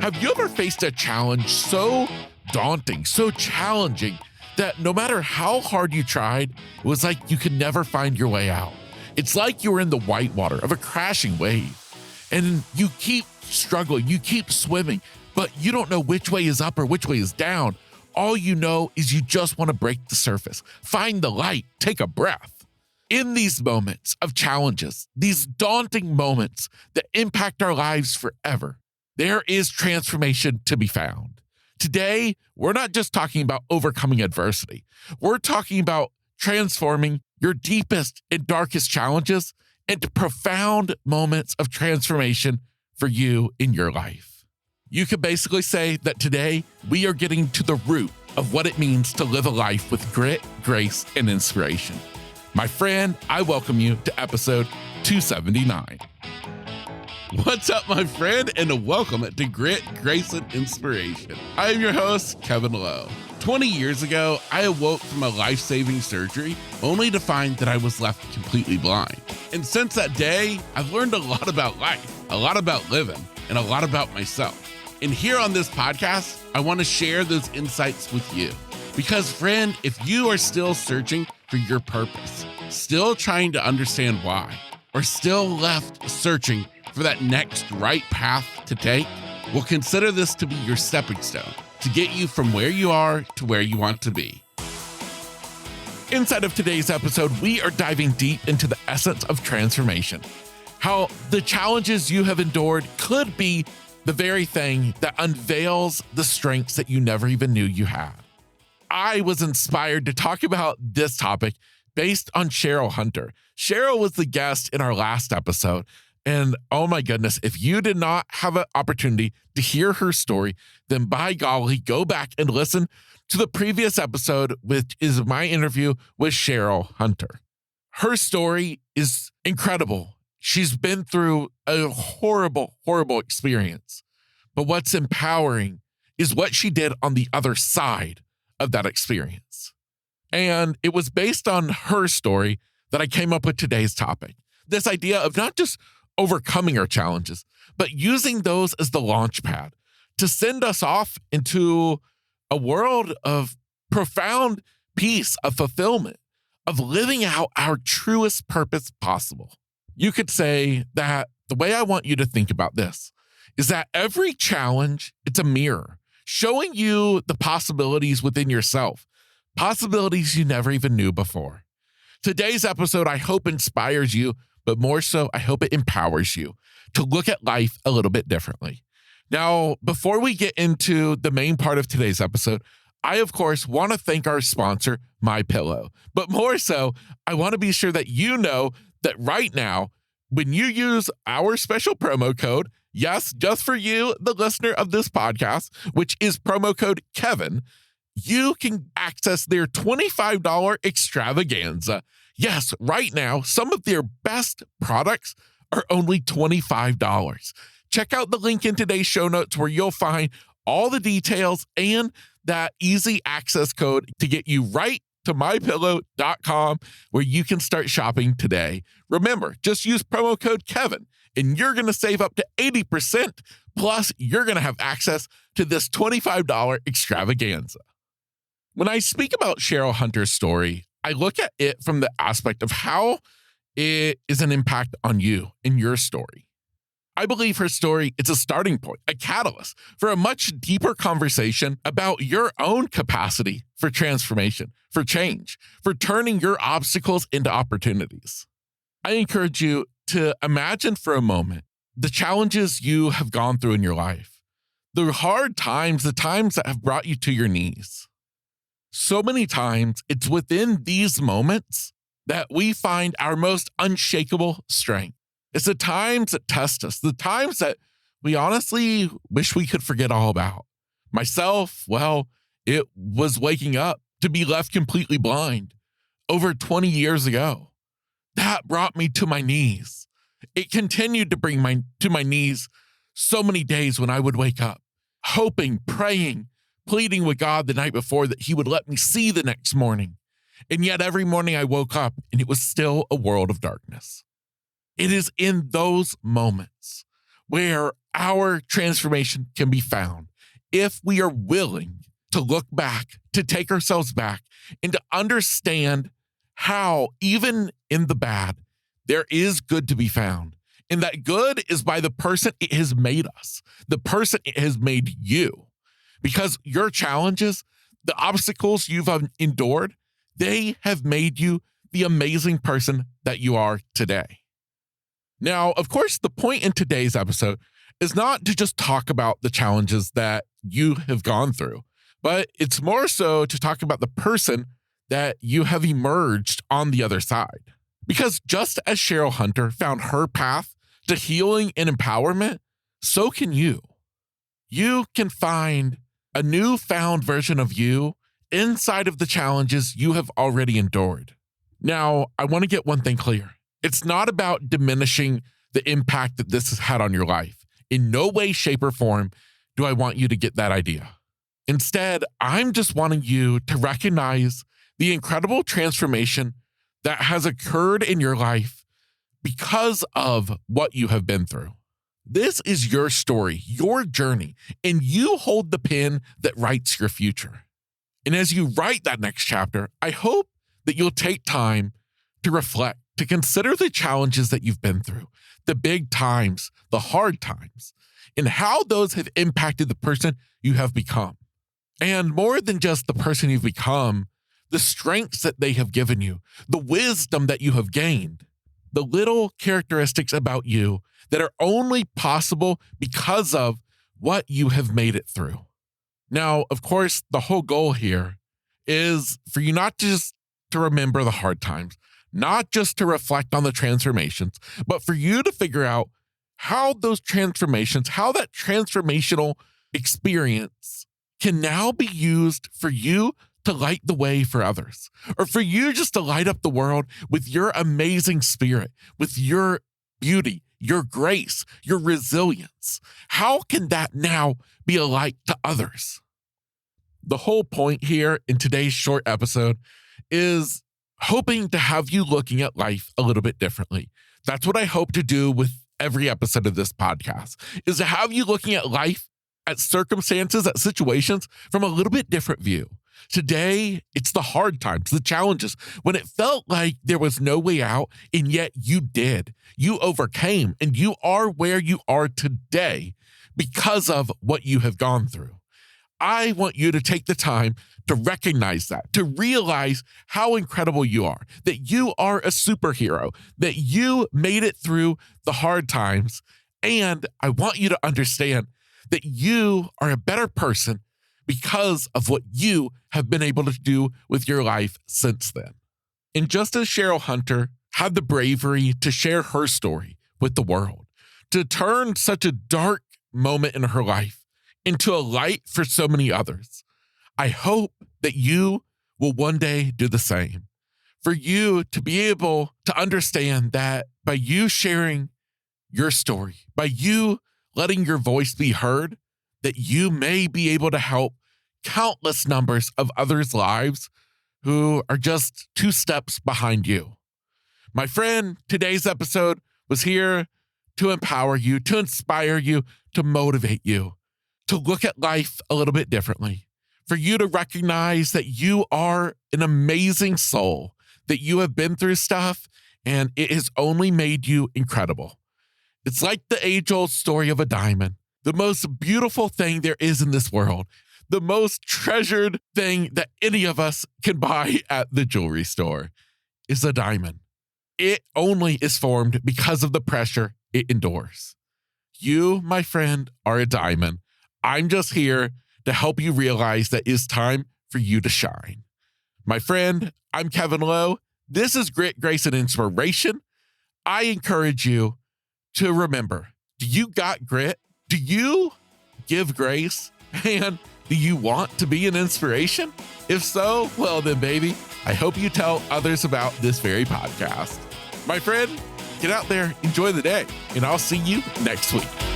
Have you ever faced a challenge so daunting, so challenging that no matter how hard you tried, it was like you could never find your way out? It's like you were in the whitewater of a crashing wave and you keep struggling, you keep swimming, but you don't know which way is up or which way is down. All you know is you just want to break the surface, find the light, take a breath. In these moments of challenges, these daunting moments that impact our lives forever, there is transformation to be found. Today, we're not just talking about overcoming adversity. We're talking about transforming your deepest and darkest challenges into profound moments of transformation for you in your life. You could basically say that today we are getting to the root of what it means to live a life with grit, grace, and inspiration. My friend, I welcome you to episode 279. What's up, my friend, and welcome to Grit, Grace, and Inspiration. I am your host, Kevin Lowe. 20 years ago, I awoke from a life-saving surgery only to find that I was left completely blind. And since that day, I've learned a lot about life, a lot about living, and a lot about myself. And here on this podcast, I want to share those insights with you. Because, friend, if you are still searching for your purpose, still trying to understand why, or still left searching for that next right path to take, well, consider this to be your stepping stone to get you from where you are to where you want to be. Inside of today's episode, we are diving deep into the essence of transformation, how the challenges you have endured could be the very thing that unveils the strengths that you never even knew you had. I was inspired to talk about this topic based on Cheryl Hunter. Cheryl was the guest in our last episode. And oh my goodness, if you did not have an opportunity to hear her story, then by golly, go back and listen to the previous episode, which is my interview with Cheryl Hunter. Her story is incredible. She's been through a horrible, horrible experience. But what's empowering is what she did on the other side of that experience. And it was based on her story that I came up with today's topic. This idea of not just overcoming our challenges, but using those as the launch pad to send us off into a world of profound peace, of fulfillment, of living out our truest purpose possible. You could say that the way I want you to think about this is that every challenge, it's a mirror showing you the possibilities within yourself, possibilities you never even knew before. Today's episode, I hope, inspires you, but more so, I hope it empowers you to look at life a little bit differently. Now, before we get into the main part of today's episode, I, of course, want to thank our sponsor, MyPillow. But more so, I want to be sure that you know that right now, when you use our special promo code, yes, just for you, the listener of this podcast, which is promo code Kevin, you can access their $25 extravaganza. Yes, right now, some of their best products are only $25. Check out the link in today's show notes where you'll find all the details and that easy access code to get you right to mypillow.com where you can start shopping today. Remember, just use promo code Kevin and you're going to save up to 80%. Plus, you're going to have access to this $25 extravaganza. When I speak about Cheryl Hunter's story, I look at it from the aspect of how it is an impact on you in your story. I believe her story is a starting point, a catalyst for a much deeper conversation about your own capacity for transformation, for change, for turning your obstacles into opportunities. I encourage you to imagine for a moment the challenges you have gone through in your life, the hard times, the times that have brought you to your knees. So many times, it's within these moments that we find our most unshakable strength. It's the times that test us, the times that we honestly wish we could forget all about. Myself, well, it was waking up to be left completely blind over 20 years ago. That brought me to my knees. It continued to bring me to my knees so many days when I would wake up, hoping, praying, pleading with God the night before that he would let me see the next morning. And yet every morning I woke up and it was still a world of darkness. It is in those moments where our transformation can be found if we are willing to look back, to take ourselves back, and to understand how, even in the bad, there is good to be found. And that good is by the person it has made us, the person it has made you. Because your challenges, the obstacles you've endured, they have made you the amazing person that you are today. Now, of course, the point in today's episode is not to just talk about the challenges that you have gone through, but it's more so to talk about the person that you have emerged on the other side. Because just as Cheryl Hunter found her path to healing and empowerment, so can you. You can find a newfound version of you inside of the challenges you have already endured. Now, I want to get one thing clear. It's not about diminishing the impact that this has had on your life. In no way, shape, or form do I want you to get that idea. Instead, I'm just wanting you to recognize the incredible transformation that has occurred in your life because of what you have been through. This is your story, your journey, and you hold the pen that writes your future. And as you write that next chapter, I hope that you'll take time to reflect, to consider the challenges that you've been through, the big times, the hard times, and how those have impacted the person you have become. And more than just the person you've become, the strengths that they have given you, the wisdom that you have gained, the little characteristics about you that are only possible because of what you have made it through. Now, of course, the whole goal here is for you not just to remember the hard times, not just to reflect on the transformations, but for you to figure out how those transformations, how that transformational experience can now be used for you to light the way for others, or for you just to light up the world with your amazing spirit, with your beauty, your grace, your resilience. How can that now be a light to others? The whole point here in today's short episode is hoping to have you looking at life a little bit differently. That's what I hope to do with every episode of this podcast, is to have you looking at life, at circumstances, at situations from a little bit different view. Today, it's the hard times, the challenges, when it felt like there was no way out, and yet you did. You overcame, and you are where you are today because of what you have gone through. I want you to take the time to recognize that, to realize how incredible you are, that you are a superhero, that you made it through the hard times. And I want you to understand that you are a better person because of what you have been able to do with your life since then. And just as Cheryl Hunter had the bravery to share her story with the world, to turn such a dark moment in her life into a light for so many others, I hope that you will one day do the same. For you to be able to understand that by you sharing your story, by you letting your voice be heard, that you may be able to help countless numbers of others' lives who are just 2 steps behind you. My friend, today's episode was here to empower you, to inspire you, to motivate you, to look at life a little bit differently, for you to recognize that you are an amazing soul, that you have been through stuff and it has only made you incredible. It's like the age-old story of a diamond, the most beautiful thing there is in this world, the most treasured thing that any of us can buy at the jewelry store is a diamond. It only is formed because of the pressure it endures. You, my friend, are a diamond. I'm just here to help you realize that it's time for you to shine. My friend, I'm Kevin Lowe. This is Grit, Grace, and Inspiration. I encourage you to remember, do you got grit? Do you give grace? And do you want to be an inspiration? If so, well then, baby, I hope you tell others about this very podcast. My friend, get out there, enjoy the day, and I'll see you next week.